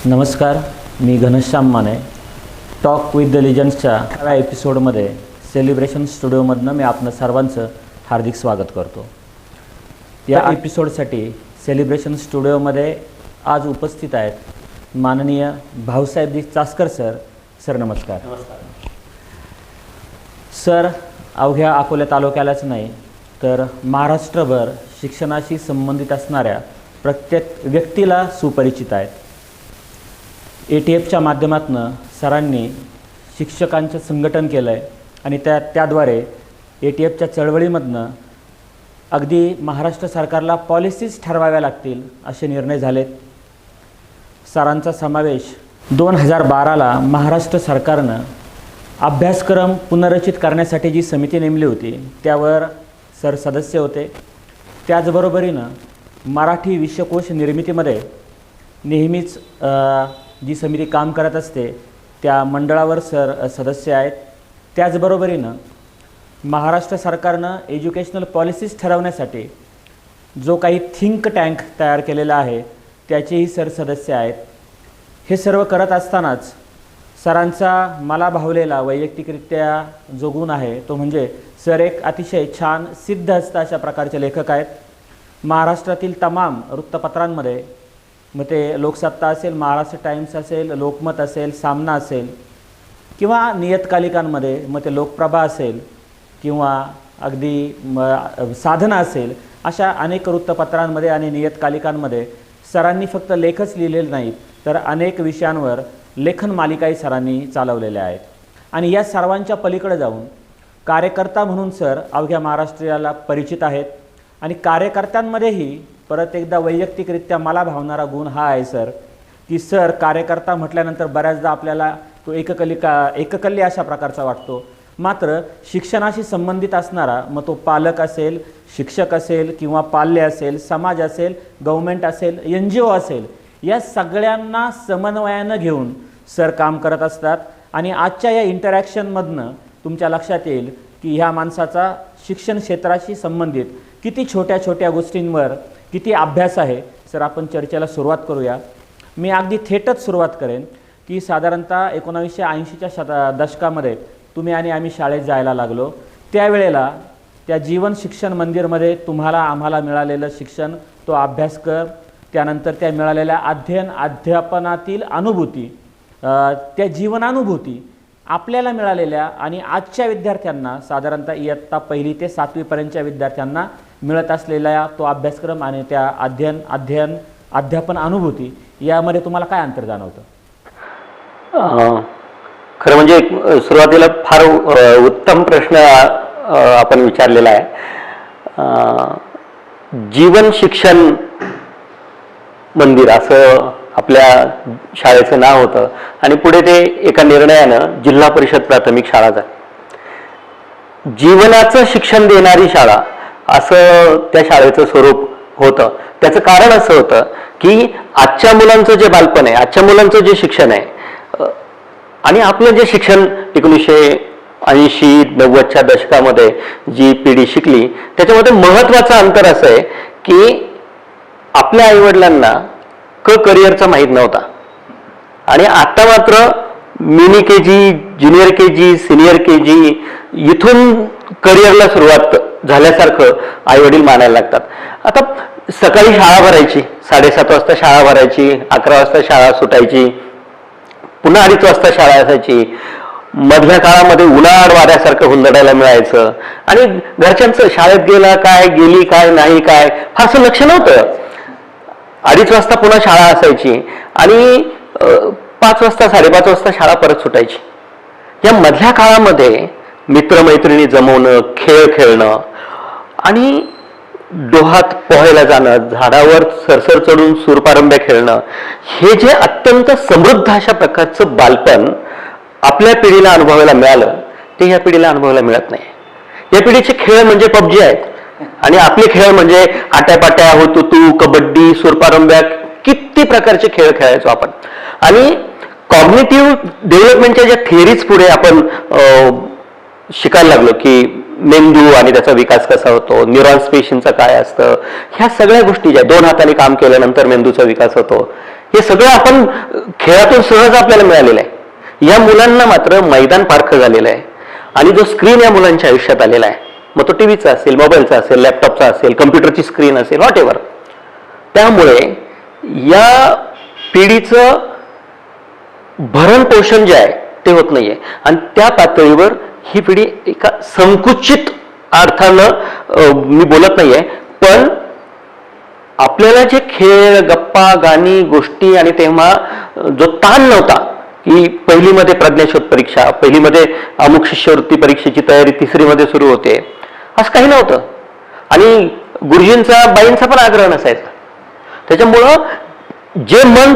नमस्कार, मी Ghanshyam Mane. Talk with the लिजंड्सच्या या एपिसोडमध्ये सेलिब्रेशन स्टुडिओमधनं मी आपलं सर्वांचं हार्दिक स्वागत करतो. या एपिसोडसाठी सेलिब्रेशन स्टुडिओमध्ये आज उपस्थित आहेत माननीय भाऊसाहेब चासकर सर. नमस्कार. सर अवघ्या अकोला तालुक्यालाच नाही तर महाराष्ट्रभर शिक्षणाशी संबंधित असणाऱ्या प्रत्येक व्यक्तीला सुपरिचित आहेत. ATFच्या माध्यमातून सरांनी शिक्षकांचं संघटन केलं आहे आणि त्याद्वारे ATFच्या चळवळीमधनं अगदी महाराष्ट्र सरकारला पॉलिसीज ठरवाव्या लागतील असे निर्णय झालेत. सरांचा समावेश 2012ला महाराष्ट्र सरकारनं अभ्यासक्रम पुनर्रचित करण्यासाठी जी समिती नेमली होती त्यावर सर सदस्य होते. त्याचबरोबरीनं मराठी विश्वकोश निर्मितीमध्ये नेहमीच जी समिती काम करत असते त्या मंडळावर सर सदस्य आहेत. त्याचबरोबरीनं महाराष्ट्र सरकारनं एज्युकेशनल पॉलिसीज ठरवण्यासाठी जो काही थिंक टँक तयार केलेला आहे त्याचेही सर सदस्य आहेत. हे सर्व करत असतानाच सरांचा मला भावलेला वैयक्तिकरित्या जो गुण आहे तो म्हणजे सर एक अतिशय छान सिद्धहस्त अशा प्रकारचे लेखक आहेत. महाराष्ट्रातील तमाम वृत्तपत्रांमध्ये मग ते लोकसत्ता असेल, महाराष्ट्र टाइम्स असेल, लोकमत असेल, सामना असेल किंवा नियतकालिकांमध्ये मग ते लोकप्रभा असेल किंवा अगदी साधना असेल, अशा अनेक वृत्तपत्रांमध्ये आणि नियतकालिकांमध्ये सरांनी फक्त लेखच लिहिलेले नाहीत तर अनेक विषयांवर लेखन मालिकाही सरांनी चालवलेल्या आहेत. आणि या सर्वांच्या पलीकडे जाऊन कार्यकर्ता म्हणून सर अवघ्या महाराष्ट्राला परिचित आहेत. आणि कार्यकर्त्यांमध्येही परत एकदा वैयक्तिकरित्या मला भावणारा गुण हा आहे सर की सर कार्यकर्ता म्हटल्यानंतर बऱ्याचदा आपल्याला तो एककल्ली अशा प्रकारचा वाटतो. मात्र शिक्षणाशी संबंधित असणारा मग तो पालक असेल, शिक्षक असेल किंवा पाल्य असेल, समाज असेल, गव्हर्मेंट असेल, NGO असेल, या सगळ्यांना समन्वयानं घेऊन सर काम करत असतात. आणि आजच्या या इंटरॅक्शनमधनं तुमच्या लक्षात येईल की ह्या माणसाचा शिक्षण क्षेत्राशी संबंधित किती छोट्या छोट्या गोष्टींवर किती अभ्यास आहे. सर आपण चर्चेला सुरुवात करूया. मी अगदी थेटच सुरुवात करेन की साधारणतः 1980च्या दशकामध्ये तुम्ही आणि आम्ही शाळेत जायला लागलो. त्यावेळेला त्या जीवन शिक्षण मंदिरमध्ये तुम्हाला आम्हाला मिळालेलं शिक्षण, तो अभ्यासक्रम, त्यानंतर त्या मिळालेल्या अध्यापनातील अनुभूती, त्या जीवनानुभूती आपल्याला मिळालेल्या आणि आजच्या विद्यार्थ्यांना साधारणतः इयत्ता 1ली ते 7वीपर्यंतच्या विद्यार्थ्यांना मिळत असलेला तो अभ्यासक्रम आणि त्या अध्यापन अनुभूती यामध्ये तुम्हाला काय अंतर जाणवतं? खरं म्हणजे सुरुवातीला फार उत्तम प्रश्न आपण विचारलेला आहे. जीवन शिक्षण मंदिर असं आपल्या शाळेचं नाव होतं आणि पुढे ते एका निर्णयानं जिल्हा परिषद प्राथमिक शाळा झाली. जीवनाचं शिक्षण देणारी शाळा असं त्या शाळेचं स्वरूप होतं. त्याचं कारण असं होतं की आजच्या मुलांचं जे बालपण आहे, आजच्या मुलांचं जे शिक्षण आहे आणि आपलं जे शिक्षण 1980-90च्या दशकामध्ये जी पिढी शिकली त्याच्यामध्ये महत्त्वाचं अंतर असं आहे की आपल्या आईवडिलांना करिअरचा माहीत नव्हता आणि आता मात्र mini KG, junior KG, senior KG इथून करिअरला सुरुवात झाल्यासारखं आईवडील मानायला लागतात. आता सकाळी शाळा भरायची, 7:30 वाजता शाळा भरायची, 11 वाजता शाळा सुटायची, पुन्हा 2:30 वाजता शाळा असायची. मधल्या काळामध्ये उन्हाळ वाऱ्यासारखं हुंदडायला मिळायचं आणि घरच्यांचं शाळेत गेला काय, गेली काय, नाही काय फारसं लक्ष नव्हतं. 2:30 वाजता पुन्हा शाळा असायची आणि 5 वाजता 5:30 वाजता शाळा परत सुटायची. या मधल्या काळामध्ये मित्रमैत्रिणी जमवणं, खेळ खेळणं आणि डोहात पोहायला जाणं, झाडावर सरसर चढून सूरपारंब्या खेळणं, हे जे अत्यंत समृद्ध अशा प्रकारचं बालपण आपल्या पिढीला अनुभवायला मिळालं ते या पिढीला अनुभवायला मिळत नाही. या पिढीचे खेळ म्हणजे PUBG आहेत आणि आपले खेळ म्हणजे आट्यापाट्या, हुतुतू, कबड्डी, सूरपारंब्या, किती प्रकारचे खेळ खेळायचो आपण. आणि कॉग्निटिव्ह डेव्हलपमेंटच्या ज्या थिअरीज पुढे आपण शिकायला लागलो की मेंदू आणि त्याचा विकास कसा होतो, न्यूरॉन्स पेशींचं काय असतं, ह्या सगळ्या गोष्टी ज्या 2 हाताने काम केल्यानंतर मेंदूचा विकास होतो, हे सगळं आपण खेळातून सहज आपल्याला मिळालेलं आहे. या मुलांना मात्र मैदान पारखं झालेलं आहे आणि जो स्क्रीन या मुलांच्या आयुष्यात आलेला आहे, मग तो टीव्हीचा असेल, मोबाईलचा असेल, लॅपटॉपचा असेल, कम्प्युटरची स्क्रीन असेल, व्हॉट एव्हर. त्यामुळे या पिढीचं भरण पोषण जे आहे ते होत नाहीये आणि त्या पातळीवर ही पिढी एका संकुचित अर्थानं मी बोलत नाहीये, पण आपल्याला जे खेळ, गप्पा, गाणी, गोष्टी आणि तेव्हा जो ताण नव्हता की पहिलीमध्ये प्रज्ञाशोध परीक्षा, पहिलीमध्ये अमुक शिष्यवृत्ती परीक्षेची तयारी तिसरीमध्ये सुरू होते, असं काही नव्हतं. आणि गुरुजींचा, बाईंचा पण आग्रह नसायचा. त्याच्यामुळं जे मन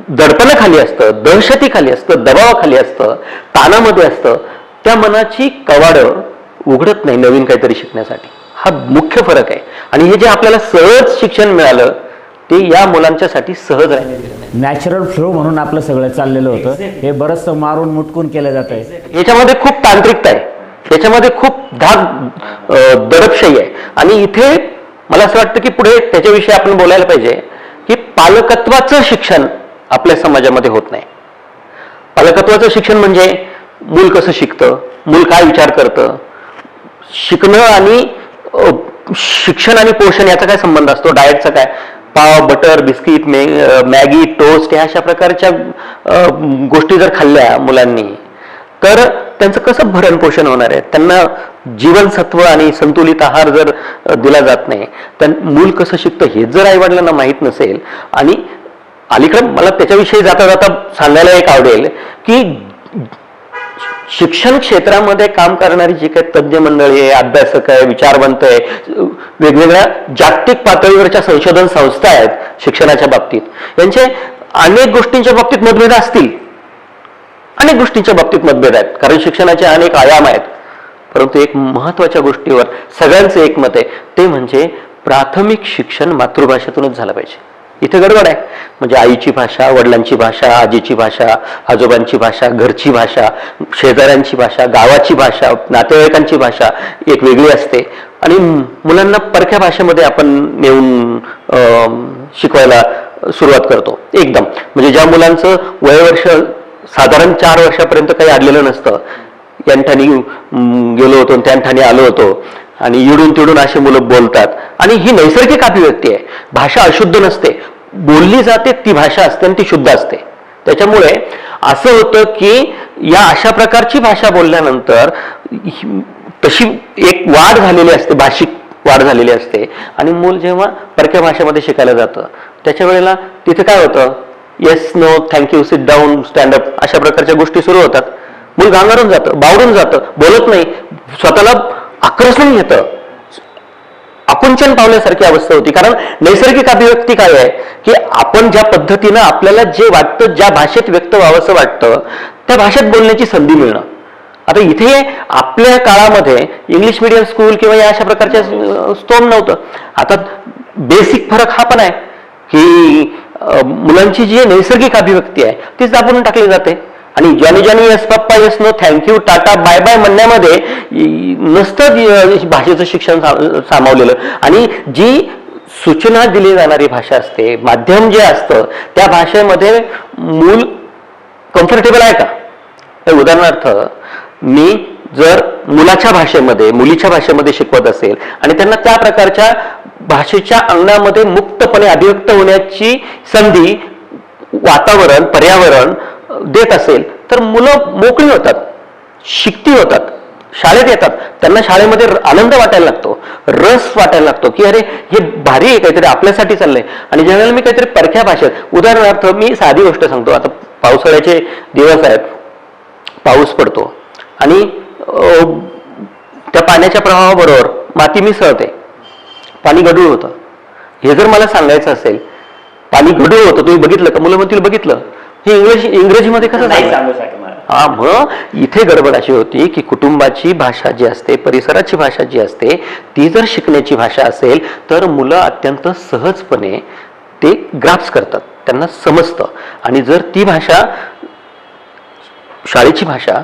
दडपणाखाली असतं, दहशतीखाली असतं, दबावाखाली असतं, ताणामध्ये असतं, त्या मनाची कवाडं उघडत नाही नवीन काहीतरी शिकण्यासाठी. हा मुख्य फरक आहे. आणि हे जे आपल्याला सहज शिक्षण मिळालं ते या मुलांच्यासाठी सहज राहिलेलं नाही. नॅचरल फ्लो म्हणून आपलं सगळं चाललेलं होतं, हे बरंचसं मारून मुटकून केलं जात आहे. याच्यामध्ये खूप तांत्रिकता आहे, याच्यामध्ये खूप दडपशाही आहे. आणि इथे मला असं वाटतं की पुढे त्याच्याविषयी आपण बोलायला पाहिजे की पालकत्वाचं शिक्षण आपल्या समाजामध्ये होत नाही. पालकत्वाचं शिक्षण म्हणजे मूल कसं शिकतं, मूल काय विचार करतं, शिकणं आणि शिक्षण आणि पोषण याचा काय संबंध असतो, डाएटचा काय, पाव, बटर, बिस्किट, मॅगी, टोस्ट ह्या अशा प्रकारच्या गोष्टी जर खाल्ल्या मुलांनी तर त्यांचं कसं भरण पोषण होणार आहे. त्यांना जीवनसत्व आणि संतुलित आहार जर दिला जात नाही, तर मूल कसं शिकतं हे जर आईवडिलांना माहीत नसेल. आणि अलीकडे मला त्याच्याविषयी जाता जाता सांगायला एक आवडेल की शिक्षण क्षेत्रामध्ये काम करणारी जी काही तज्ज्ञ मंडळी आहे, अभ्यासक आहे, विचारवंत आहे, वेगवेगळ्या जागतिक पातळीवरच्या संशोधन संस्था आहेत शिक्षणाच्या बाबतीत, यांचे अनेक गोष्टींच्या बाबतीत मतभेद असतील, अनेक गोष्टींच्या बाबतीत मतभेद आहेत, कारण शिक्षणाचे अनेक आयाम आहेत. परंतु एक महत्वाच्या गोष्टीवर सगळ्यांचं एकमत आहे, ते म्हणजे प्राथमिक शिक्षण मातृभाषेतूनच झालं पाहिजे. इथे गडबड आहे. म्हणजे आईची भाषा, वडिलांची भाषा, आजीची भाषा, आजोबांची भाषा, घरची भाषा, शेजाऱ्यांची भाषा, गावाची भाषा, नातेवाईकांची भाषा एक वेगळी असते आणि मुलांना परक्या भाषेमध्ये आपण नेऊन शिकवायला सुरुवात करतो एकदम. म्हणजे ज्या मुलांचं वयवर्ष साधारण 4 वर्षापर्यंत काही अडलेलं नसतं, यांठाणी गेलो होतो त्यांठाणी आलो होतो आणि इडून तिडून अशी मुलं बोलतात. आणि ही नैसर्गिक अभिव्यक्ती आहे. भाषा अशुद्ध नसते, बोलली जाते ती भाषा असते आणि ती शुद्ध असते. त्याच्यामुळे असं होतं की या अशा प्रकारची भाषा बोलल्यानंतर तशी एक वाढ झालेली असते, भाषिक वाढ झालेली असते. आणि मूल जेव्हा परक्या भाषेमध्ये शिकायला जातं त्याच्या वेळेला तिथे काय होतं, yes, no, thank you, sit down, stand up अशा प्रकारच्या गोष्टी सुरू होतात. मूल गांगारून जातं, बावरून जातं, बोलत नाही, स्वतःला आक्रसून घेतं, आकुंचन पावल्यासारखी अवस्था होती. कारण नैसर्गिक अभिव्यक्ती काय आहे की आपण ज्या पद्धतीनं आपल्याला जे वाटतं, ज्या भाषेत व्यक्त व्हावंसं वाटतं त्या भाषेत बोलण्याची संधी मिळणं. आता इथे आपल्या काळामध्ये इंग्लिश मिडियम स्कूल किंवा या अशा प्रकारच्या स्तोम नव्हतं. आता बेसिक फरक हा पण आहे की मुलांची जी नैसर्गिक अभिव्यक्ती आहे तीच दाबून टाकली जाते. आणि Johnny Johnny, yes papa, yes no, thank you, tata, bye bye म्हणण्यामध्ये नसतं भाषेचं शिक्षण सामावलेलं. आणि जी सूचना दिली जाणारी भाषा असते, माध्यम जे असतं, त्या भाषेमध्ये मूल कम्फर्टेबल आहे का. उदाहरणार्थ मी जर मुलाच्या भाषेमध्ये, मुलीच्या भाषेमध्ये शिकवत असेल आणि त्यांना त्या प्रकारच्या भाषेच्या अंगणामध्ये मुक्तपणे अभिव्यक्त होण्याची संधी, वातावरण, पर्यावरण देत असेल तर मुलं मोकळी होतात, शिकती होतात, शाळेत येतात. त्यांना शाळेमध्ये आनंद वाटायला लागतो, रस वाटायला लागतो की अरे हे भारी आहे, काहीतरी आपल्यासाठी चाललंय. आणि ज्यावेळेला मी काहीतरी परक्या भाषेत, उदाहरणार्थ मी साधी गोष्ट सांगतो, आता पावसाळ्याचे दिवस आहेत, पाऊस पडतो आणि त्या पाण्याच्या प्रवाहाबरोबर माती मिसळते, पाणी गढूळ होतं. हे जर मला सांगायचं असेल, पाणी गढूळ होतं, तुम्ही बघितलं का, मुलं म्हणतील बघितलं. हे इंग्रजीमध्ये कसं सांगू शकत. हा, मग इथे गडबड अशी होती की कुटुंबाची भाषा जी असते, परिसराची भाषा जी असते, ती जर शिकण्याची भाषा असेल तर मुलं अत्यंत सहजपणे ते ग्राफ्स करतात, त्यांना समजतं. आणि जर ती भाषा, शाळेची भाषा,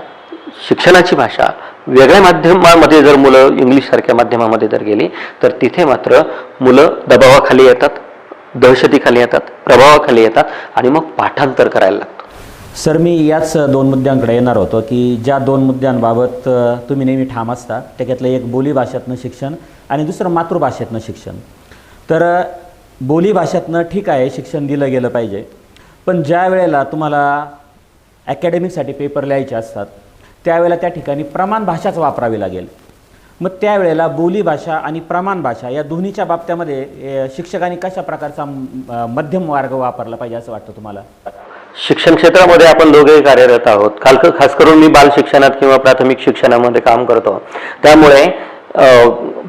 शिक्षणाची भाषा वेगळ्या माध्यमामध्ये जर मुलं इंग्लिश सारख्या माध्यमामध्ये जर गेली तर तिथे मात्र मुलं दबावाखाली येतात, दहशतीखाली येतात, प्रभावाखाली येतात आणि मग पाठांतर करायला लागतं. सर, मी याच 2 मुद्द्यांकडे येणार होतो की ज्या 2 मुद्द्यांबाबत तुम्ही नेहमी ठाम असता. त्याच्यातलं एक बोलीभाषेतनं शिक्षण आणि दुसरं मातृभाषेतनं शिक्षण. तर बोलीभाषेतनं ठीक आहे, शिक्षण दिलं गेलं पाहिजे, पण ज्या वेळेला तुम्हाला अकॅडमिकसाठी पेपर लिहायचे असतात त्यावेळेला त्या ठिकाणी प्रमाण भाषाच वापरावी लागेल. मग त्यावेळेला बोलीभाषा आणि प्रमाण भाषा या दोन्हीच्या बाबतीमध्ये शिक्षकांनी कशा प्रकारचा मध्यम मार्ग वापरला पाहिजे असं वाटतं तुम्हाला? शिक्षण क्षेत्रामध्ये आपण दोघेही कार्यरत आहोत. खास करून मी बाल शिक्षणात किंवा प्राथमिक शिक्षणामध्ये काम करतो. त्यामुळे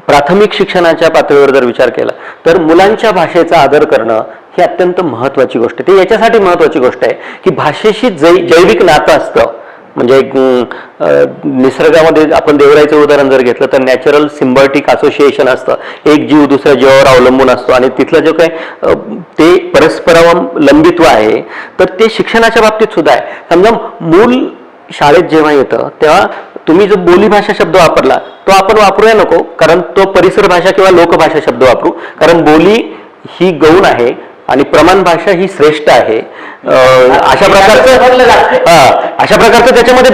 प्राथमिक शिक्षणाच्या पातळीवर जर विचार केला तर मुलांच्या भाषेचा आदर करणं ही अत्यंत महत्त्वाची गोष्ट आहे. ती याच्यासाठी महत्त्वाची गोष्ट आहे की भाषेशी जैविक नातं असतं. म्हणजे निसर्गामध्ये आपण देवराईचं उदाहरण जर घेतलं तर नॅचरल सिम्बायोटिक असोसिएशन असतं. एक जीव दुसऱ्या जीवावर अवलंबून असतो आणि तिथलं जो काही ते परस्परावलंबित्व आहे तर ते शिक्षणाच्या बाबतीत सुद्धा आहे. समजा मूल शाळेत जेव्हा येतं तेव्हा तुम्ही जो बोलीभाषा शब्द वापरला तो आपण वापरूया नको, कारण तो परिसर भाषा किंवा लोकभाषा शब्द वापरू, कारण बोली ही गौण आहे आणि प्रमाण भाषा ही श्रेष्ठ आहे. अशा प्रकारचं त्याच्यामध्ये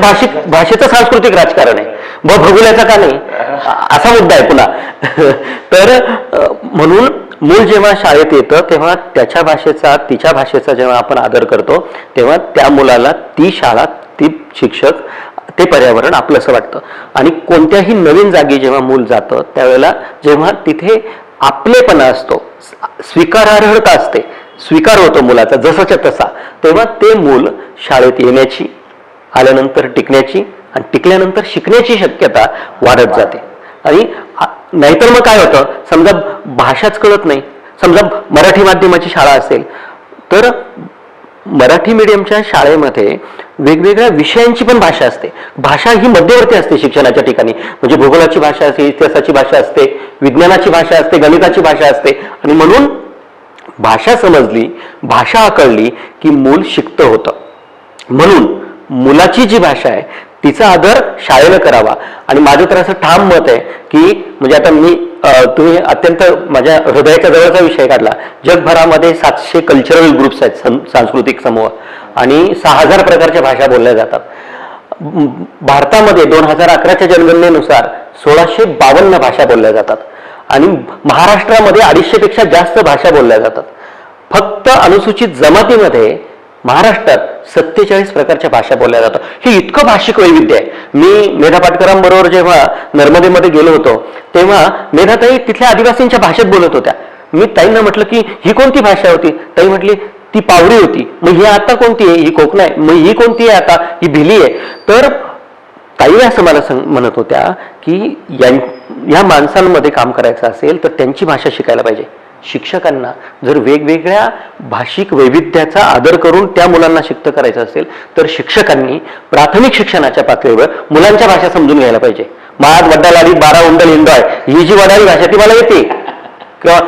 भाषेचं सांस्कृतिक राजकारण आहे. भूगोलाचा का नाही असा मुद्दा आहे पुन्हा. तर म्हणून मूल जेव्हा शाळेत येतं तेव्हा त्याच्या भाषेचा तिच्या भाषेचा जेव्हा आपण आदर करतो तेव्हा त्या मुलाला ती शाळा, ती शिक्षक, ते पर्यावरण आपलंसं वाटतं. आणि कोणत्याही नवीन जागी जेव्हा मूल जातं त्यावेळेला जेव्हा तिथे आपलेपणा असतो, स्वीकारार्हता असते, स्वीकार होतो मुलाचा जसाच्या तसा, तेव्हा ते मूल शाळेत येण्याची, आल्यानंतर टिकण्याची आणि टिकल्यानंतर शिकण्याची शक्यता वाढत जाते. आणि नाहीतर मग काय होतं, समजा भाषाच कळत नाही, समजा मराठी माध्यमाची शाळा असेल तर मराठी मीडियमच्या शाळेमध्ये वेगवेगळ्या विषयांची पण भाषा असते. भाषा ही मध्यवर्ती असते शिक्षणाच्या ठिकाणी. म्हणजे भूगोलाची भाषा असते, इतिहासाची भाषा असते, विज्ञानाची भाषा असते, गणिताची भाषा असते. आणि म्हणून भाषा समजली, भाषा आकळली की मूल शिकतं होतं. म्हणून मुलाची जी भाषा आहे तिचा आदर शाळेनं करावा. आणि माझं तर असं ठाम मत आहे की म्हणजे आता तुम्ही अत्यंत माझ्या हृदयाच्या जवळचा विषय काढला. जगभरामध्ये 700 कल्चरल ग्रुप्स आहेत, सांस्कृतिक समूह, आणि 6000 प्रकारच्या भाषा बोलल्या जातात. भारतामध्ये 2011च्या जनगणनेनुसार 1652 भाषा बोलल्या जातात आणि महाराष्ट्रामध्ये 250 पेक्षा जास्त भाषा बोलल्या जातात. फक्त अनुसूचित जमातीमध्ये महाराष्ट्रात 47 प्रकारच्या भाषा बोलल्या जातात. हे इतकं भाषिक वैविध्य आहे. मी मेधा पाटकरांबरोबर जेव्हा नर्मदेमध्ये गेलो होतो तेव्हा मेधाताई तिथल्या आदिवासींच्या भाषेत बोलत होत्या. मी ताईंना म्हटलं की ही कोणती भाषा होती? ताई म्हटली ती पावरी होती. मग ही आता कोणती आहे? ही कोकण आहे. मग ही कोणती आहे आता? ही भिली आहे. तर ताई असं मला म्हणत होत्या की या माणसांमध्ये काम करायचं असेल तर त्यांची भाषा शिकायला पाहिजे. शिक्षकांना जर वेगवेगळ्या भाषिक वैविध्याचा आदर करून त्या मुलांना शिक्त करायचं असेल तर शिक्षकांनी प्राथमिक शिक्षणाच्या पातळीवर मुलांच्या भाषा समजून घ्यायला पाहिजे. माळात वड्डा लाडीत 12 उंडल इंडॉय ही जी वडाळी भाषा ती मला येते, किंवा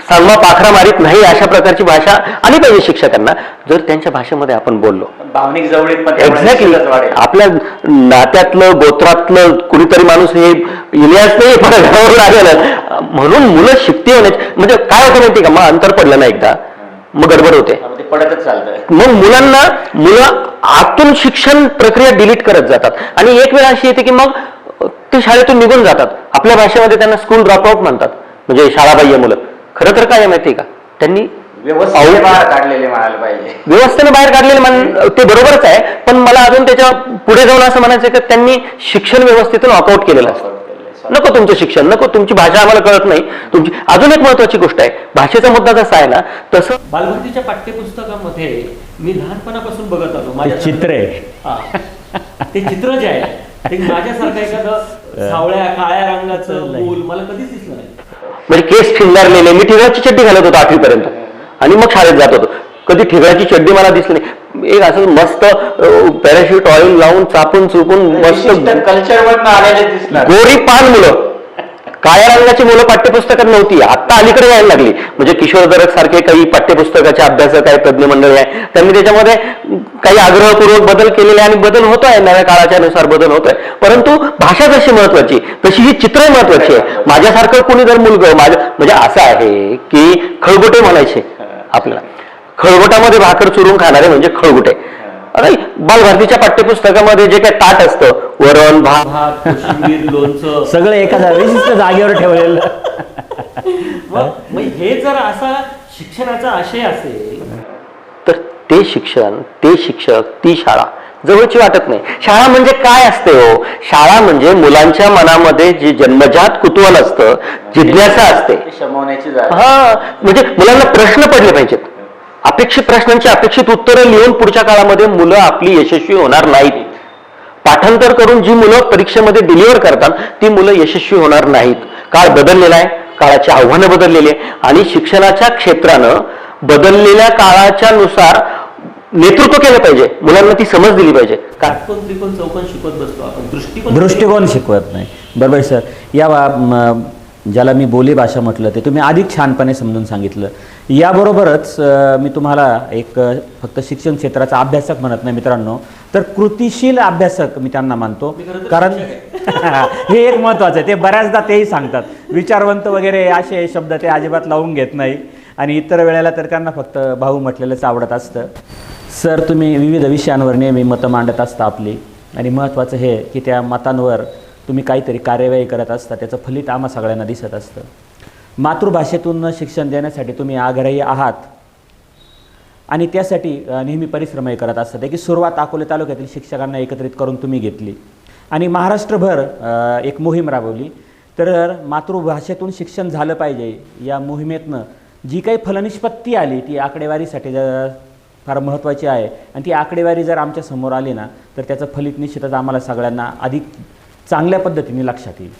सांगमा पाखरा मारीत नाही अशा प्रकारची भाषा आली पाहिजे शिक्षकांना. जर त्यांच्या भाषेमध्ये आपण बोललो, भावनिक जवळीक एक्झॅक्टली आपल्या नात्यातलं गोत्रातलं कुणीतरी माणूस हे इलियास नाही पण घरावरून आलेलं, म्हणून मुलं शिकते होण्याची म्हणजे काय होतं माहिती का, मग अंतर पडलं ना एकदा मग गडबड होते, पडतच चालतं. मग मुलं आतून शिक्षण प्रक्रिया डिलीट करत जातात आणि एक वेळ अशी येते की मग ते शाळेतून निघून जातात. आपल्या भाषेमध्ये त्यांना स्कूल ड्रॉपआउट म्हणतात, म्हणजे शाळाबाह्य मुलं. खरं तर काय आहे माहिती का, त्यांनी व्यवस्थेने बाहेर काढलेले म्हणायला पाहिजे. व्यवस्थेने बाहेर काढलेले ते बरोबरच आहे, पण मला अजून त्याच्या पुढे जाऊन असं म्हणायचं की त्यांनी शिक्षण व्यवस्थेतून वॉकआउट केलेलं असतं. नको तुमचं शिक्षण, नको तुमची भाषा आम्हाला कळत नाही तुमची. अजून एक महत्वाची गोष्ट आहे, भाषेचा मुद्दा जसा आहे ना तसं बालभारतीच्या पाठ्यपुस्तकामध्ये मी लहानपणापासून बघत आलो माझे चित्र आहे. ते चित्र जे आहे ते माझ्यासारखं एखादं सावळ्या काळ्या रंगाचं मूल मला कधीच दिसलं नाही. म्हणजे केस ठिंगारलेले, मी ठिगळाची चड्डी घालत होतो 8वी पर्यंत आणि मग शाळेत जात होतो. कधी ठिगळाची चड्डी मला दिसली नाही. एक असं मस्त पॅराशूट ऑइल लावून चापून चुपून मस्त कल्चर आलेले दिसणार गोरी पान मुलं, काळ्या रंगाची मुलं पाठ्यपुस्तकात नव्हती, आता अलीकडे यायला लागली. म्हणजे किशोर दरक सारखे काही पाठ्यपुस्तकाचे अभ्यासक आहे, तज्ज्ञ मंडळी आहे, त्यांनी त्याच्यामध्ये काही आग्रहपूर्वक बदल केलेले आणि बदल होतोय, नव्या काळाच्या नुसार बदल होतोय. परंतु भाषा जशी महत्वाची तशी ही चित्र महत्वाची आहे. माझ्यासारखं कोणी जर मुलगा म्हणजे असं आहे की खळगोटे म्हणायचे आपल्याला. खळगोटामध्ये भाकर चुरून खाणारे म्हणजे खळगुटे. आता बालभारतीच्या पाठ्यपुस्तकामध्ये जे काही ताट असतं, वरण भात, भात, कोशिंबीर, लोणचं, सगळं एका विशिष्ट जागेवर ठेवलेलं. मग हे जर असा शिक्षणाचा आशय असेल तर ते शिक्षण, ते शिक्षक, ती शाळा जवळची वाटत नाही. शाळा म्हणजे काय असते हो? शाळा म्हणजे मुलांच्या मनामध्ये जे जन्मजात कुतूहल असतं, जिज्ञासा असते, शमवण्याची जागा. हा, म्हणजे मुलांना प्रश्न पडले पाहिजेत. अपेक्षित प्रश्नांची अपेक्षित उत्तरं लिहून पुढच्या काळामध्ये मुलं आपली यशस्वी होणार नाहीत. पाठांतर करून जी मुलं परीक्षेमध्ये डिलिव्हर करतात ती मुलं यशस्वी होणार नाहीत. काळ बदललेला आहे, काळाची आव्हानं बदललेली आहे आणि शिक्षणाच्या क्षेत्रानं बदललेल्या काळाच्या नुसार नेतृत्व केलं पाहिजे. मुलांना ती समज दिली पाहिजे. काटकोन त्रिकोण चौकोन शिकवत बसतो आपण, दृष्टिकोन शिकवत नाही. बरोबर सर. ज्याला मी बोली भाषा म्हटलं ते तुम्ही अधिक छानपणे समजून सांगितलं. याबरोबरच मी तुम्हाला एक फक्त शिक्षण क्षेत्राचा अभ्यासक म्हणत नाही मित्रांनो, तर कृतिशील अभ्यासक मी त्यांना मानतो. कारण हे एक महत्त्वाचं आहे. ते बऱ्याचदा तेही सांगतात, विचारवंत वगैरे असे शब्द ते अजिबात लावून घेत नाही आणि इतर वेळेला तर त्यांना फक्त भाऊ म्हटलेलंच आवडत असतं. सर, तुम्ही विविध विषयांवर नेहमी मतं मांडत असता आपली, आणि महत्त्वाचं हे की त्या मतांवर तुम्ही काहीतरी कार्यवाही करत असता, त्याचं फलित आम्हा सगळ्यांना दिसत असतं. मातृभाषेतून शिक्षण देण्यासाठी तुम्ही आग्रही आहात आणि त्यासाठी नेहमी परिश्रमही करत असतात. की सुरुवात अकोले तालुक्यातील शिक्षकांना एकत्रित करून तुम्ही घेतली आणि महाराष्ट्रभर एक मोहीम राबवली. तर मातृभाषेतून शिक्षण झालं पाहिजे या मोहिमेतनं जी काही फलनिष्पत्ती आली ती आकडेवारीसाठी फार महत्त्वाची आहे आणि ती आकडेवारी जर आमच्या समोर आली ना तर त्याचं फलित निश्चितच आम्हाला सगळ्यांना अधिक चांगल्या पद्धतीने लक्षात येईल.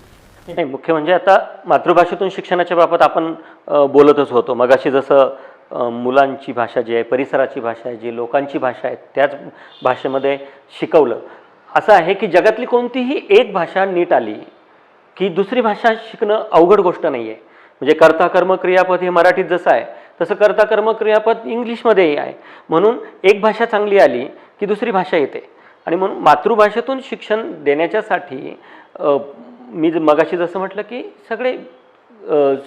नाही, मुख्य म्हणजे आता मातृभाषेतून शिक्षणाच्या बाबत आपण बोलतच होतो. मगाशी जसं मुलांची भाषा जी आहे, परिसराची भाषा आहे, जी लोकांची भाषा आहे, त्याच भाषेमध्ये शिकवलं. असं आहे की जगातली कोणतीही एक भाषा नीट आली की दुसरी भाषा शिकणं अवघड गोष्ट नाही आहे. म्हणजे कर्ता कर्म क्रियापद हे मराठीत जसं आहे तसं कर्ता कर्म क्रियापद इंग्लिशमध्येही आहे. म्हणून एक भाषा चांगली आली की दुसरी भाषा येते. आणि म्हणून मातृभाषेतून शिक्षण देण्याच्यासाठी मी मगाशी जसं म्हटलं की सगळे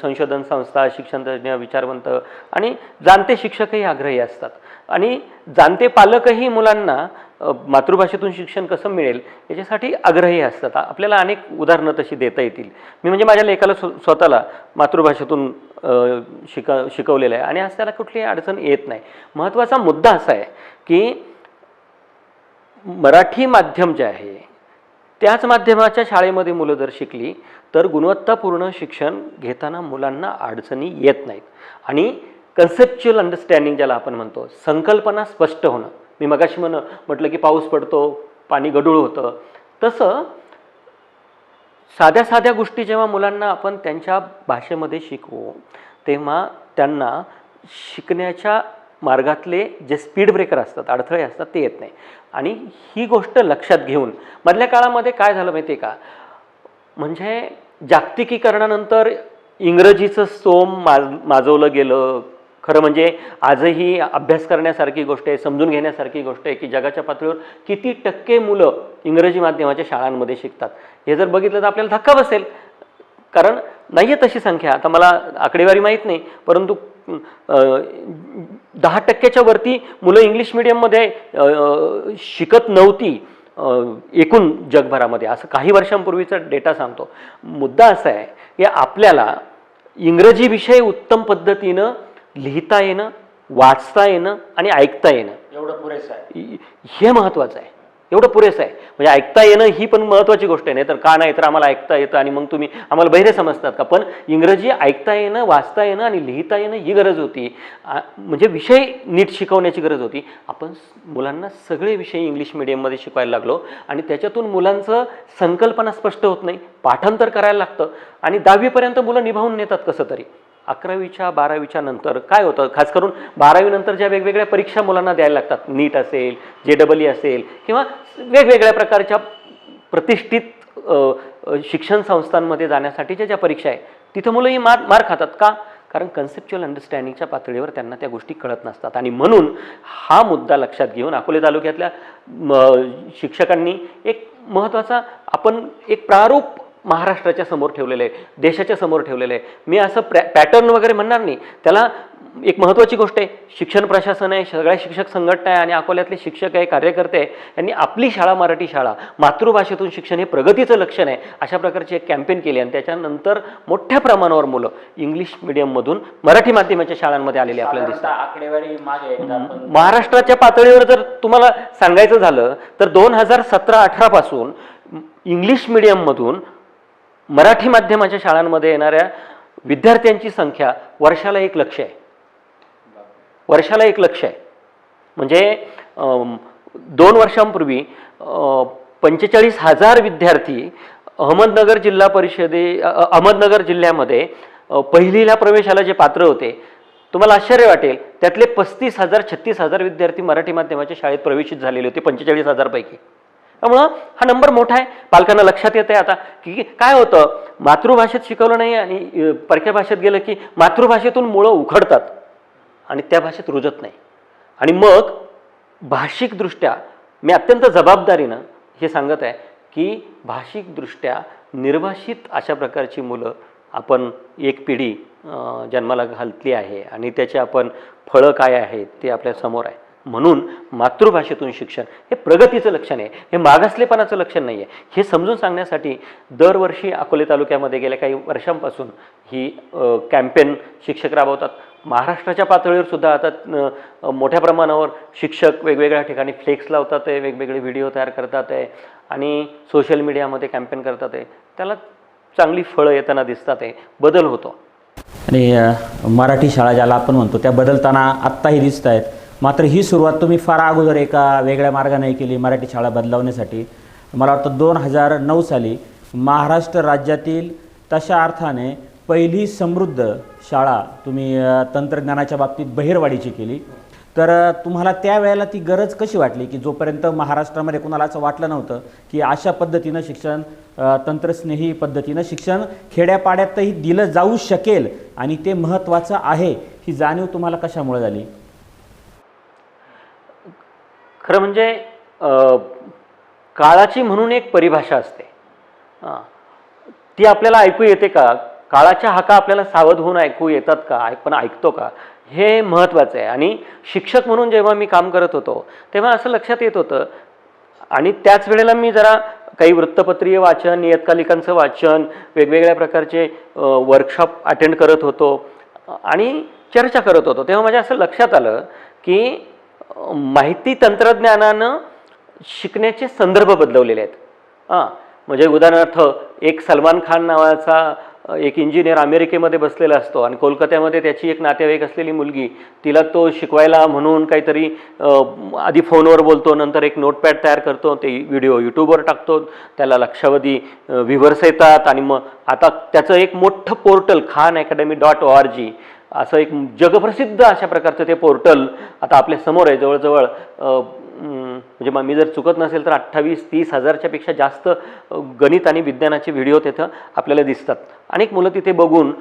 संशोधन संस्था, शिक्षणतज्ज्ञ, विचारवंत आणि जाणते शिक्षकही आग्रही असतात आणि जाणते पालकही मुलांना मातृभाषेतून शिक्षण कसं मिळेल याच्यासाठी आग्रही असतात. आपल्याला अनेक उदाहरणं तशी देता येतील. मी म्हणजे माझ्या लेकाला स्वतःला मातृभाषेतून शिकवलेलं आहे आणि आज त्याला कुठलीही अडचण येत नाही. महत्त्वाचा मुद्दा असा आहे की मराठी माध्यम जे आहे त्याच माध्यमाच्या शाळेमध्ये मुलं जर शिकली तर गुणवत्तापूर्ण शिक्षण घेताना मुलांना अडचणी येत नाहीत. आणि कन्सेप्च्युअल अंडरस्टँडिंग ज्याला आपण म्हणतो, संकल्पना स्पष्ट होणं. मी मगाशी म्हटलं की पाऊस पडतो, पाणी गढूळ होतं, तसं साध्या साध्या गोष्टी जेव्हा मुलांना आपण त्यांच्या भाषेमध्ये शिकवू तेव्हा त्यांना शिकण्याच्या मार्गातले जे स्पीड ब्रेकर असतात, अडथळे असतात, ते येत नाही. आणि ही गोष्ट लक्षात घेऊन मधल्या काळामध्ये काय झालं माहिती आहे का, म्हणजे जागतिकीकरणानंतर इंग्रजीचं सोम माजवलं गेलं. खरं म्हणजे आजही अभ्यास करण्यासारखी गोष्ट आहे, समजून घेण्यासारखी गोष्ट आहे की जगाच्या पातळीवर किती टक्के मुलं इंग्रजी माध्यमाच्या शाळांमध्ये शिकतात. हे जर बघितलं तर आपल्याला धक्का बसेल, कारण नाही आहे तशी संख्या. आता मला आकडेवारी माहीत नाही, परंतु 10% वरती मुलं इंग्लिश मिडियममध्ये शिकत नव्हती एकूण जगभरामध्ये, असं काही वर्षांपूर्वीचा डेटा सांगतो. मुद्दा असा आहे की आपल्याला इंग्रजी विषय उत्तम पद्धतीनं लिहिता येणं, वाचता येणं आणि ऐकता येणं एवढं पुरेसं आहे. हे महत्त्वाचं आहे. एवढं पुरेसं आहे. म्हणजे ऐकता येणं ही पण महत्त्वाची गोष्ट आहे. नाही तर का नाही तर आम्हाला ऐकता येतं आणि मग तुम्ही आम्हाला बहिरे समजतात का. पण इंग्रजी ऐकता येणं, वाचता येणं आणि लिहिता येणं ही गरज होती. म्हणजे विषय नीट शिकवण्याची गरज होती. आपण मुलांना सगळे विषय इंग्लिश मिडियममध्ये शिकवायला लागलो आणि त्याच्यातून मुलांचं संकल्पना स्पष्ट होत नाही. पाठांतर करायला लागतं आणि 10वीपर्यंत मुलं निभावून नेतात कसं तरी. 11वीच्या 12वीच्या नंतर काय होतं, खास करून 12वी नंतर ज्या वेगवेगळ्या परीक्षा मुलांना द्यायला लागतात, नीट असेल, JEE असेल किंवा वेगवेगळ्या प्रकारच्या प्रतिष्ठित शिक्षण संस्थांमध्ये जाण्यासाठीच्या ज्या परीक्षा आहे तिथं मुलंही मार खातात. का? कारण कन्सेप्च्युअल अंडरस्टँडिंगच्या पातळीवर त्यांना त्या गोष्टी कळत नसतात. आणि म्हणून हा मुद्दा लक्षात घेऊन अकोले तालुक्यातल्या शिक्षकांनी एक महत्त्वाचा आपण एक प्रारूप महाराष्ट्राच्या समोर ठेवलेलं आहे, देशाच्या समोर ठेवलेलं आहे. मी असं पॅटर्न वगैरे म्हणणार नाही. त्याला एक महत्त्वाची गोष्ट आहे, शिक्षण प्रशासन आहे, सगळ्या शिक्षक संघटना आहे आणि अकोल्यातले शिक्षक आहे, कार्यकर्ते आहे, यांनी आपली शाळा मराठी शाळा, मातृभाषेतून शिक्षण हे प्रगतीचं लक्षण आहे अशा प्रकारची एक कॅम्पेन केली आणि त्याच्यानंतर मोठ्या प्रमाणावर मुलं इंग्लिश मिडियममधून मराठी माध्यमाच्या शाळांमध्ये आलेली आपल्याला दिसतात. आकडेवारी मागे एकदा आपण महाराष्ट्राच्या पातळीवर जर तुम्हाला सांगायचं झालं तर 2017-18 पासून इंग्लिश मिडियममधून मराठी माध्यमाच्या शाळांमध्ये येणाऱ्या विद्यार्थ्यांची संख्या वर्षाला 1 लक्ष आहे. वर्षाला 1 लक्ष आहे. म्हणजे 2 वर्षांपूर्वी 45,000 विद्यार्थी अहमदनगर जिल्ह्यामध्ये पहिलीला प्रवेशाला जे पात्र होते, तुम्हाला आश्चर्य वाटेल त्यातले 35,000-36,000 विद्यार्थी मराठी माध्यमाच्या शाळेत प्रवेशित झालेले होते 45,000 पैकी. त्यामुळं हा नंबर मोठा आहे. पालकांना लक्षात येत आहे आता की काय होतं, मातृभाषेत शिकवलं नाही आणि परक्या भाषेत गेलं की मातृभाषेतून मुळं उखडतात आणि त्या भाषेत रुजत नाही. आणि मग भाषिकदृष्ट्या मी अत्यंत जबाबदारीनं हे सांगत आहे की भाषिकदृष्ट्या निर्भाषित अशा प्रकारची मुलं आपण एक पिढी जन्माला घातली आहे आणि त्याचे आपण फळं काय आहेत ते आपल्या समोर आहे. म्हणून मातृभाषेतून शिक्षण हे प्रगतीचं लक्षण आहे, हे मागासलेपणाचं लक्षण नाही आहे. हे समजून सांगण्यासाठी दरवर्षी अकोले तालुक्यामध्ये गेल्या काही वर्षांपासून ही कॅम्पेन शिक्षक राबवतात. महाराष्ट्राच्या पातळीवर सुद्धा आता मोठ्या प्रमाणावर शिक्षक वेगवेगळ्या ठिकाणी फ्लेक्स लावतात आहे, वेगवेगळे व्हिडिओ तयार करतात आहे आणि सोशल मीडियामध्ये कॅम्पेन करतात आहे. त्याला चांगली फळं येताना दिसतात आहे, बदल होतो. आणि मराठी शाळा ज्याला आपण म्हणतो त्या बदलताना आत्ताही दिसत आहेत. मात्र ही सुरुवात तुम्ही फार अगोदर एका वेगळ्या मार्गाने केली मराठी शाळा बदलावण्यासाठी. मला वाटतं 2009 साली महाराष्ट्र राज्यातील तशा अर्थाने पहिली समृद्ध शाळा तुम्ही तंत्रज्ञानाच्या बाबतीत बहिरवाडीची केली. तर तुम्हाला त्यावेळेला ती गरज कशी वाटली की जोपर्यंत महाराष्ट्रामध्ये कुणाला असं वाटलं नव्हतं की अशा पद्धतीनं शिक्षण, तंत्रस्नेही पद्धतीनं शिक्षण खेड्यापाड्यातही दिलं जाऊ शकेल आणि ते महत्त्वाचं आहे, ही जाणीव तुम्हाला कशामुळे झाली? खरं म्हणजे काळाची म्हणून एक परिभाषा असते, ती आपल्याला ऐकू येते का? काळाच्या हाका आपल्याला सावध होऊन ऐकू येतात का? पण ऐकतो का? हे महत्त्वाचं आहे. आणि शिक्षक म्हणून जेव्हा मी काम करत होतो तेव्हा असं लक्षात येत होतं आणि त्याच वेळेला मी जरा काही वृत्तपत्रीय वाचन, नियतकालिकांचं वाचन, वेगवेगळ्या प्रकारचे वर्कशॉप अटेंड करत होतो आणि चर्चा करत होतो. तेव्हा माझ्या असं लक्षात आलं की माहिती तंत्रज्ञानानं शिकण्याचे संदर्भ बदलवलेले आहेत. म्हणजे उदाहरणार्थ एक सलमान खान नावाचा एक इंजिनियर अमेरिकेमध्ये बसलेला असतो आणि कोलकात्यामध्ये त्याची एक नातेवाईक असलेली मुलगी, तिला तो शिकवायला म्हणून काहीतरी आधी फोनवर बोलतो, नंतर एक नोटपॅड तयार करतो, ते व्हिडिओ यूट्यूबवर टाकतो, त्याला लक्षावधी व्ह्यूवर्स येतात आणि मग आता त्याचं एक मोठं पोर्टल khanacademy.org असं एक जगप्रसिद्ध अशा प्रकारचं ते पोर्टल आता आपल्या समोर आहे. जवळजवळ म्हणजे मी जर चुकत नसेल तर 28-30 हजारच्या पेक्षा जास्त गणित आणि विज्ञानाचे व्हिडिओ तिथं आपल्याला दिसतात. अनेक मुलं तिथे बघून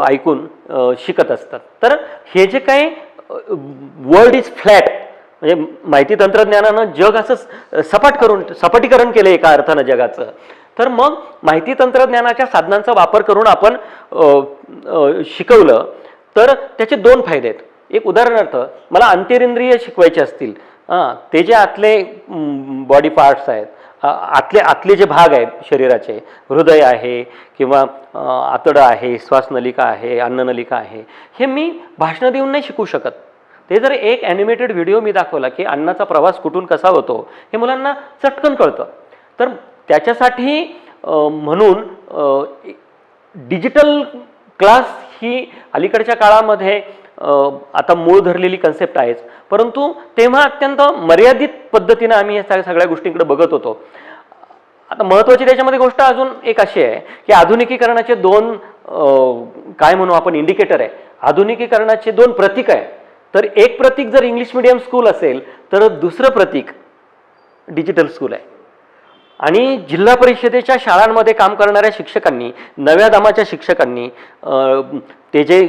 ऐकून शिकत असतात. तर हे जे काही वर्ल्ड इज फ्लॅट, म्हणजे माहिती तंत्रज्ञानानं जग असं सपाटीकरण केलं एका अर्थानं जगाचं. तर मग माहिती तंत्रज्ञानाच्या साधनांचा वापर करून आपण शिकवलं तर त्याचे 2 फायदे आहेत. एक उदाहरणार्थ मला अंतरिंद्रिय शिकवायचे असतील, ते जे आतले बॉडी पार्ट्स आहेत, आतले जे भाग आहेत शरीराचे, हृदय आहे किंवा आतडं आहे, श्वासनलिका आहे, अन्ननलिका आहे, हे मी भाषणं देऊन नाही शिकू शकत. ते जर एक ॲनिमेटेड व्हिडिओ मी दाखवला की अन्नाचा प्रवास कुठून कसा होतो हे मुलांना चटकन कळतं. तर त्याच्यासाठी म्हणून डिजिटल क्लास ही अलीकडच्या काळामध्ये आता मूळ धरलेली कन्सेप्ट आहेच, परंतु तेव्हा अत्यंत मर्यादित पद्धतीनं आम्ही या सगळ्या गोष्टींकडे बघत होतो. आता महत्त्वाची त्याच्यामध्ये गोष्ट अजून एक अशी आहे की आधुनिकीकरणाचे 2 काय म्हणू आपण इंडिकेटर आहे. आधुनिकीकरणाचे 2 प्रतीक आहे. तर एक प्रतीक जर इंग्लिश मिडियम स्कूल असेल तर दुसरं प्रतीक डिजिटल स्कूल आहे. आणि जिल्हा परिषदेच्या शाळांमध्ये काम करणाऱ्या शिक्षकांनी, नव्या दमाच्या शिक्षकांनी, ते जे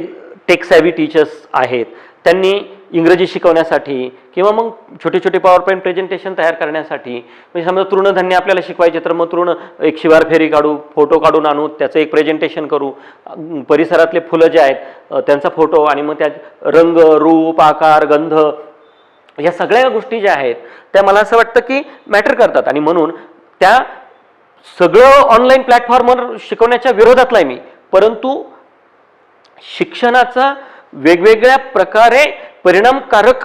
टेक सॅव्ही टीचर्स आहेत, त्यांनी इंग्रजी शिकवण्यासाठी किंवा मग छोटे छोटे पॉवर पॉईंट प्रेझेंटेशन तयार करण्यासाठी, म्हणजे समजा तृणधान्य आपल्याला शिकवायचे तर मग एक शिवार फेरी काढू, फोटो काढून आणू, त्याचं एक प्रेझेंटेशन करू, परिसरातले फुलं जे आहेत त्यांचा फोटो, आणि मग त्यात रंग, रूप, आकार, गंध, या सगळ्या गोष्टी ज्या आहेत त्या मला असं वाटतं की मॅटर करतात. आणि म्हणून त्या सगळं ऑनलाईन प्लॅटफॉर्मवर शिकवण्याच्या विरोधातला आहे मी, परंतु शिक्षणाचा वेगवेगळ्या प्रकारे परिणामकारक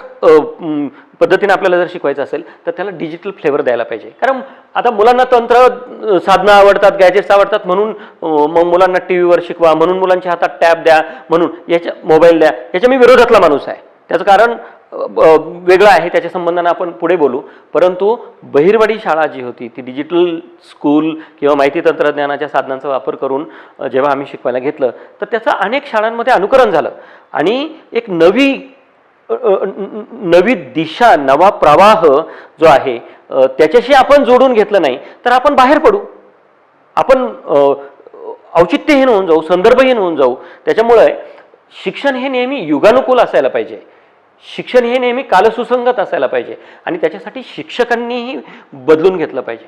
पद्धतीने आपल्याला जर शिकवायचं असेल तर त्याला डिजिटल फ्लेवर द्यायला पाहिजे. कारण आता मुलांना तंत्र साधनं आवडतात, गॅजेट्स आवडतात, म्हणून मग मुलांना टी व्हीवर शिकवा, म्हणून मुलांच्या हातात टॅब द्या, म्हणून याच्या मोबाईल द्या, याच्या मी विरोधातला माणूस आहे. त्याचं कारण वेगळं आहे, त्याच्या संबंधानं आपण पुढे बोलू. परंतु बहिरवाडी शाळा जी होती ती डिजिटल स्कूल किंवा माहिती तंत्रज्ञानाच्या साधनांचा वापर करून जेव्हा आम्ही शिकवायला घेतलं तर त्याचं अनेक शाळांमध्ये अनुकरण झालं आणि एक नवी दिशा, नवा प्रवाह जो आहे त्याच्याशी आपण जोडून घेतलं नाही तर आपण बाहेर पडू, आपण औचित्यहीन होऊन जाऊ, संदर्भहीन होऊन जाऊ. त्याच्यामुळे शिक्षण हे नेहमी युगानुकूल असायला पाहिजे, शिक्षण हे नेहमी कालसुसंगत असायला पाहिजे आणि त्याच्यासाठी शिक्षकांनीही बदलून घेतलं पाहिजे.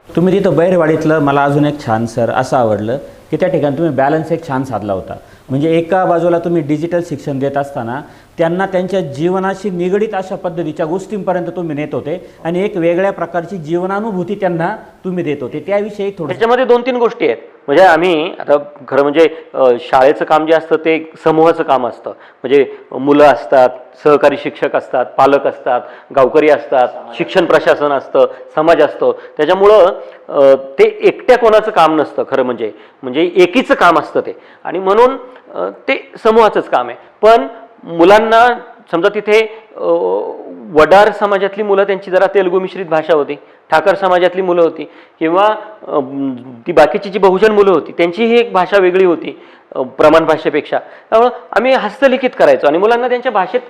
तुम्ही तिथं बैरवाडीतलं मला अजून एक छान सर असं आवडलं की त्या ठिकाणी तुम्ही बॅलन्स एक छान साधला होता. म्हणजे एका बाजूला तुम्ही डिजिटल शिक्षण देत असताना त्यांना त्यांच्या जीवनाशी निगडीत अशा पद्धतीच्या गोष्टींपर्यंत तुम्ही नेत होते आणि एक वेगळ्या प्रकारची जीवनानुभूती त्यांना तुम्ही देत होते. त्याविषयी थोडं त्याच्यामध्ये 2-3 गोष्टी आहेत. म्हणजे आम्ही आता खरं म्हणजे शाळेचं काम जे असतं ते समूहाचं काम असतं. म्हणजे मुलं असतात, सहकारी शिक्षक असतात, पालक असतात, गावकरी असतात, शिक्षण प्रशासन असतं, समाज असतो. त्याच्यामुळं ते एकट्या कोणाचं काम नसतं खरं म्हणजे एकीचं काम असतं ते, आणि म्हणून ते समूहाचंच काम आहे. पण मुलांना समजा तिथे वडार समाजातली मुलं, त्यांची जरा तेलुगू मिश्रित भाषा होती, ठाकर समाजातली मुलं होती किंवा ती बाकीची जी बहुजन मुलं होती त्यांचीही एक भाषा वेगळी होती प्रमाण भाषेपेक्षा. त्यामुळं आम्ही हस्तलिखित करायचो आणि मुलांना त्यांच्या भाषेत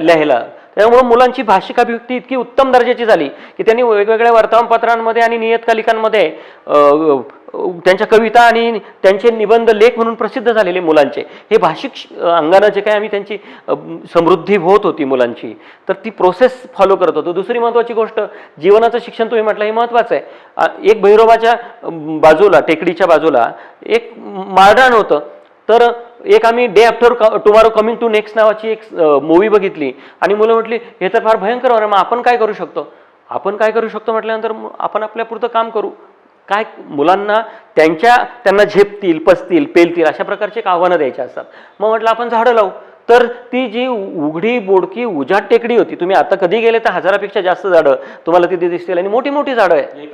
लिहायला. त्यामुळे मुलांची भाषिक अभिव्यक्ती इतकी उत्तम दर्जाची झाली की त्यांनी वेगवेगळ्या वर्तमानपत्रांमध्ये आणि नियतकालिकांमध्ये त्यांच्या कविता आणि त्यांचे निबंध लेख म्हणून प्रसिद्ध झालेले मुलांचे हे भाषिक अंगानं जे काय आम्ही त्यांची समृद्धी होत होती मुलांची, तर ती प्रोसेस फॉलो करत होतो. दुसरी महत्त्वाची गोष्ट, जीवनाचं शिक्षण तुम्ही म्हटलं हे महत्त्वाचं आहे. एक भैरोबाच्या बाजूला, टेकडीच्या बाजूला एक माळरान होतं, तर एक आम्ही day after tomorrow coming to next नावाची एक मूवी बघितली आणि मुलं म्हटली हे तर फार भयंकर होणार, मग आपण काय करू शकतो म्हटल्यानंतर आपण आपल्यापुरतं काम करू. काय मुलांना त्यांना झेपतील, पसतील, पेलतील अशा प्रकारचे एक आव्हानं द्यायचे असतात. मग म्हटलं आपण झाडं लावू. तर ती जी उघडी बोडकी उजाड टेकडी होती, तुम्ही आता कधी गेले तर 1000पेक्षा जास्त झाडं तुम्हाला तिथे दिसतील आणि मोठी मोठी झाडं आहे.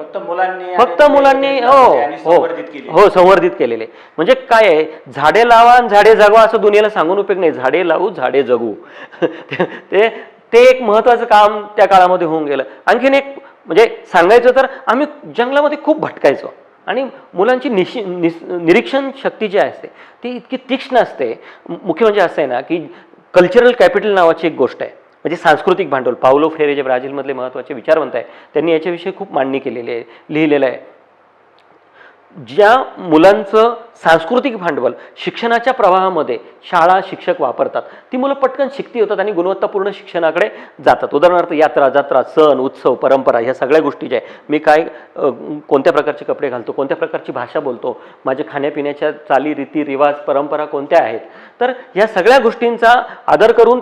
फक्त मुलांनी हो संवर्धित केलेले. म्हणजे काय आहे, झाडे लावा आणि झाडे जगवा असं दुनियेला सांगून उपयोग नाही. झाडे लावू, झाडे जगू. ते एक महत्वाचं काम त्या काळामध्ये होऊन गेलं. आणखीन एक म्हणजे सांगायचं तर आम्ही जंगलामध्ये खूप भटकायचो आणि मुलांची निरीक्षण शक्ती जी असते ती इतकी तीक्ष्ण असते. मुख्य म्हणजे असं आहे ना की कल्चरल कॅपिटल नावाची एक गोष्ट आहे, म्हणजे सांस्कृतिक भांडवल. पाउलो फ्रेरे जे ब्राझीलमधले महत्त्वाचे विचारवंत आहे त्यांनी याच्याविषयी खूप मांडणी केलेली आहे, लिहिलेलं आहे. ज्या मुलांचं सांस्कृतिक भांडवल शिक्षणाच्या प्रवाहामध्ये शाळा शिक्षक वापरतात ती मुलं पटकन शिकती होतात आणि गुणवत्तापूर्ण शिक्षणाकडे जातात. उदाहरणार्थ यात्रा, जत्रा, सण, उत्सव, परंपरा ह्या सगळ्या गोष्टी ज्या आहे, मी कोणत्या प्रकारचे कपडे घालतो, कोणत्या प्रकारची भाषा बोलतो, माझ्या खाण्यापिण्याच्या चाली, रीती, रिवाज, परंपरा कोणत्या आहेत, तर ह्या सगळ्या गोष्टींचा आदर करून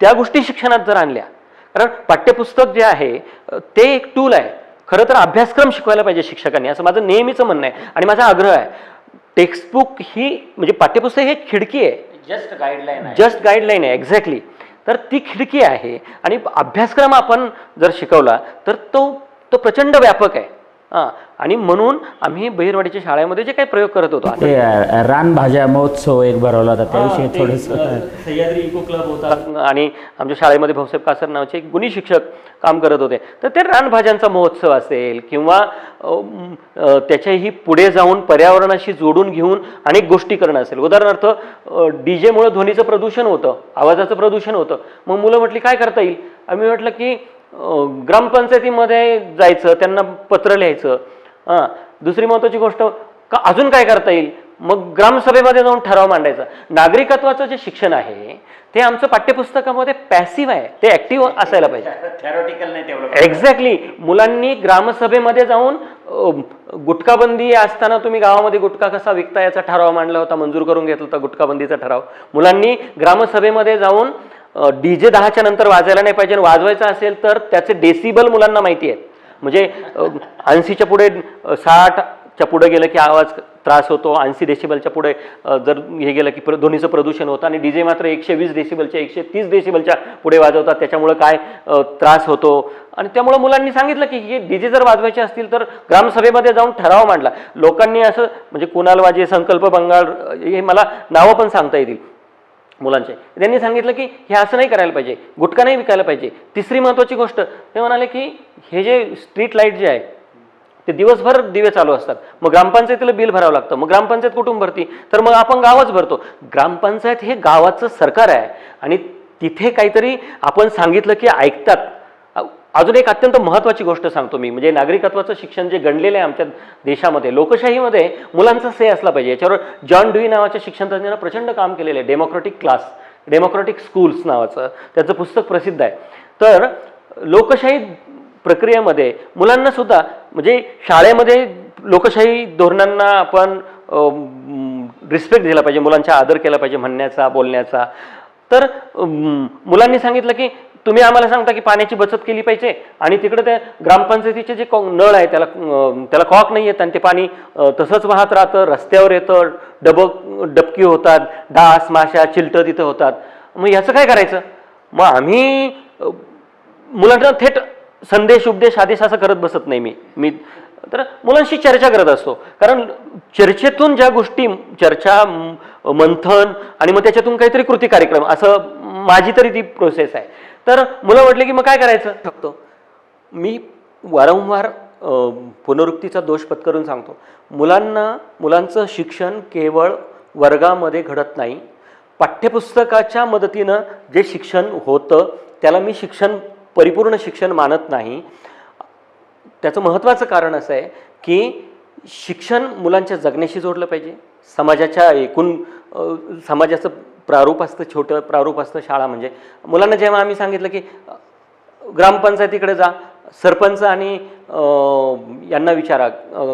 त्या गोष्टी शिक्षणात जर आणल्या, कारण पाठ्यपुस्तक जे आहे ते एक टूल आहे. खरं तर अभ्यासक्रम शिकवायला पाहिजे शिक्षकांनी, असं माझं नेहमीचं म्हणणं आहे आणि माझा आग्रह आहे. टेक्स्टबुक ही म्हणजे पाठ्यपुस्तक हे खिडकी आहे, जस्ट गाईडलाईन आहे. एक्झॅक्टली. तर ती खिडकी आहे आणि अभ्यासक्रम आपण जर शिकवला तर तो प्रचंड व्यापक आहे. आणि म्हणून आम्ही बहिरवाडीच्या शाळेमध्ये जे काही प्रयोग करत होतो, रानभाज्या महोत्सव एक भरवला होता, त्याविषयी थोडंसं. सह्याद्री इको क्लब होता आणि आमच्या शाळेमध्ये भाऊसाहेब कासर नावाचे एक गुणी शिक्षक काम करत होते. तर ते रानभाज्यांचा महोत्सव असेल किंवा त्याच्याही पुढे जाऊन पर्यावरणाशी जोडून घेऊन अनेक गोष्टी करणं असेल. उदाहरणार्थ डीजेमुळे ध्वनीचं प्रदूषण होतं, आवाजाचं प्रदूषण होतं. मग मुलं म्हटली काय करता येईल. आम्ही म्हटलं की ग्रामपंचायतीमध्ये जायचं, त्यांना पत्र लिहायचं. दुसरी महत्त्वाची गोष्ट, का अजून काय करता येईल, मग ग्रामसभेमध्ये जाऊन ठराव मांडायचा. नागरिकत्वाचं जे शिक्षण आहे ते आमचं पाठ्यपुस्तकामध्ये पॅसिव्ह आहे, ते ऍक्टिव्ह असायला पाहिजे. थेरॉटिकल नाही तेवढं. एक्झॅक्टली. मुलांनी ग्रामसभेमध्ये जाऊन गुटखाबंदी असताना तुम्ही गावामध्ये गुटखा कसा विकता याचा ठराव मांडला होता, मंजूर करून घेतला होता गुटखाबंदीचा ठराव. मुलांनी ग्रामसभेमध्ये जाऊन DJ 10च्या नंतर वाजायला नाही पाहिजे, वाजवायचं असेल तर त्याचे डेसिबल मुलांना माहिती आहेत. म्हणजे 80च्या पुढे 60च्या पुढे गेलं की आवाज त्रास होतो, 80 डेसिबलच्या पुढे जर हे गेलं की ध्वनीचं प्रदूषण होतं, आणि DJ मात्र 120 डेसिबलच्या 130 डेसिबलच्या पुढे वाजवतात, त्याच्यामुळे काय त्रास होतो. आणि त्यामुळे मुलांनी सांगितलं की हे DJ जर वाजवायचे असतील तर ग्रामसभेमध्ये जाऊन ठराव मांडला. लोकांनी असं म्हणजे कुणाल वाजे, संकल्प बंगाल, हे मला नावं पण सांगता येतील मुलांचे, त्यांनी सांगितलं की हे असं नाही करायला पाहिजे, गुटखा नाही विकायला पाहिजे. तिसरी महत्त्वाची गोष्ट ते म्हणाले की हे जे स्ट्रीट लाईट जे आहे ते दिवसभर दिवे चालू असतात, मग ग्रामपंचायतीला बिल भरावं लागतं, मग ग्रामपंचायत कुठून भरती, तर मग आपण गावच भरतो. ग्रामपंचायत हे गावाचं सरकार आहे आणि तिथे काहीतरी आपण सांगितलं की ऐकतात. अजून एक अत्यंत महत्त्वाची गोष्ट सांगतो मी, म्हणजे नागरिकत्वाचं शिक्षण जे गणलेलं आहे आमच्या देशामध्ये, लोकशाहीमध्ये मुलांचा से असला पाहिजे. याच्यावर जॉन ड्यूई नावाच्या शिक्षण तज्ञानं प्रचंड काम केलेलं आहे. डेमोक्रॅटिक स्कूल्स नावाचं त्याचं पुस्तक प्रसिद्ध आहे. तर लोकशाही प्रक्रियेमध्ये मुलांना सुद्धा म्हणजे शाळेमध्ये लोकशाही धोरणांना आपण रिस्पेक्ट दिला पाहिजे, मुलांचा आदर केला पाहिजे म्हणण्याचा, बोलण्याचा. तर मुलांनी सांगितलं की तुम्ही आम्हाला सांगता की पाण्याची बचत केली पाहिजे आणि तिकडे ते ग्रामपंचायतीचे जे नळ आहे त्याला कॉक नाही येत आणि ते पाणी तसंच वाहत राहतं, रस्त्यावर येतं, डबकी होतात, डास माशा चिलटं तिथं होतात. मग याचं काय करायचं? मग आम्ही मुलांना थेट संदेश उपदेश आदेश असं करत बसत नाही मी तर मुलांशी चर्चा करत असतो. कारण चर्चेतून ज्या गोष्टी, चर्चा, मंथन आणि मग त्याच्यातून काहीतरी कृती कार्यक्रम, असं माझी तरी ती प्रोसेस आहे. तर मुलं म्हटले की मग काय करायचं शकतो, मी वारंवार पुनरुक्तीचा दोष पत्करून सांगतो, मुलांचं शिक्षण केवळ वर्गामध्ये घडत नाही. पाठ्यपुस्तकाच्या मदतीनं जे शिक्षण होतं त्याला मी परिपूर्ण शिक्षण मानत नाही. त्याचं महत्त्वाचं कारण असं आहे की शिक्षण मुलांच्या जगण्याशी जोडलं पाहिजे. समाजाचं प्रारूप असतं, छोटं प्रारूप असतं शाळा. म्हणजे मुलांना जेव्हा आम्ही सांगितलं की ग्रामपंचायतीकडे जा, सरपंच आणि यांना विचारा,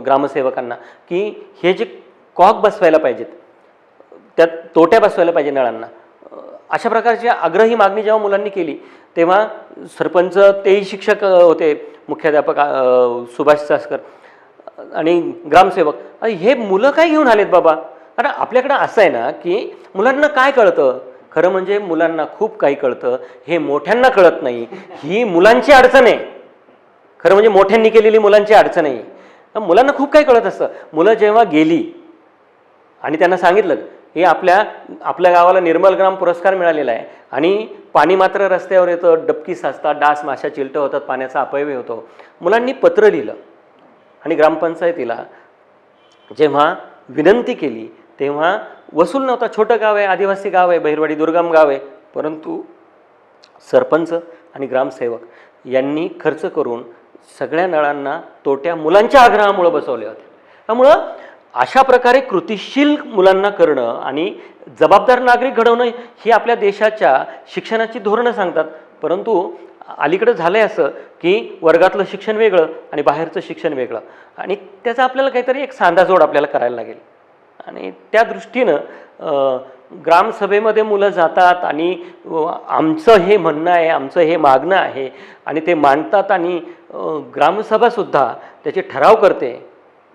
ग्रामसेवकांना, की हे जे कॉक बसवायला पाहिजेत, त्यात तोट्या बसवायला पाहिजे नळांना, अशा प्रकारची आग्रही मागणी जेव्हा मुलांनी केली तेव्हा सरपंच, तेही शिक्षक होते, मुख्याध्यापक सुभाष चासकर, आणि ग्रामसेवक, हे मुलं काय घेऊन आलेत बाबा? कारण आपल्याकडं असं आहे ना की मुलांना काय कळतं, खरं म्हणजे मुलांना खूप काही कळतं, हे मोठ्यांना कळत नाही. ही मुलांची अडचण आहे, खरं म्हणजे मोठ्यांनी केलेली मुलांची अडचण आहे. मुलांना खूप काही कळत असतं. मुलं जेव्हा गेली आणि त्यांना सांगितलं हे आपल्या गावाला निर्मल ग्राम पुरस्कार मिळालेला आहे आणि पाणी मात्र रस्त्यावर येतं, डबकी साचतात, डास माशा चिलटं होतात, पाण्याचा अपव्यय होतो. मुलांनी पत्र लिहिलं आणि ग्रामपंचायतीला जेव्हा विनंती केली तेव्हा वसूल नव्हता. छोटं गाव आहे, आदिवासी गाव आहे, बहिरवाडी दुर्गम गाव आहे, परंतु सरपंच आणि ग्रामसेवक यांनी खर्च करून सगळ्या नळांना तोट्या मुलांच्या आग्रहामुळे बसवल्या होत्या. त्यामुळं अशा प्रकारे कृतिशील मुलांना करणं आणि जबाबदार नागरिक घडवणं ही आपल्या देशाच्या शिक्षणाची धोरणं सांगतात. परंतु अलीकडे झालं आहे असं की वर्गातलं शिक्षण वेगळं आणि बाहेरचं शिक्षण वेगळं, आणि त्याचा आपल्याला काहीतरी एक सांधाजोड आपल्याला करायला लागेल. आणि त्या दृष्टीनं ग्रामसभेमध्ये मुलं जातात आणि आमचं हे म्हणणं आहे, आमचं हे मागणं आहे, आणि ते मांडतात आणि ग्रामसभासुद्धा त्याचे ठराव करते.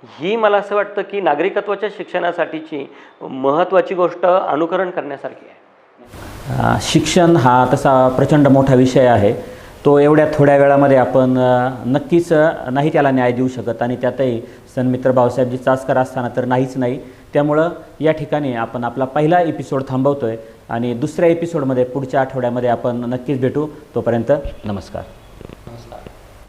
ही मला असं वाटतं की नागरिकत्वाच्या शिक्षणासाठीची महत्त्वाची गोष्ट अनुकरण करण्यासारखी आहे. शिक्षण हा तसा प्रचंड मोठा विषय आहे. तो एवढ्या थोड्या वेळामध्ये आपण नक्कीच नाही त्याला न्याय देऊ शकत, आणि त्यातही सन्मित्र भाऊसाहेबजी चासकर असताना तर नाहीच नाही. त्यामुळं या ठिकाणी आपण आपला पहिला एपिसोड थांबवतो आहे आणि दुसऱ्या एपिसोडमध्ये पुढच्या आठवड्यामध्ये आपण नक्कीच भेटू. तोपर्यंत नमस्कार.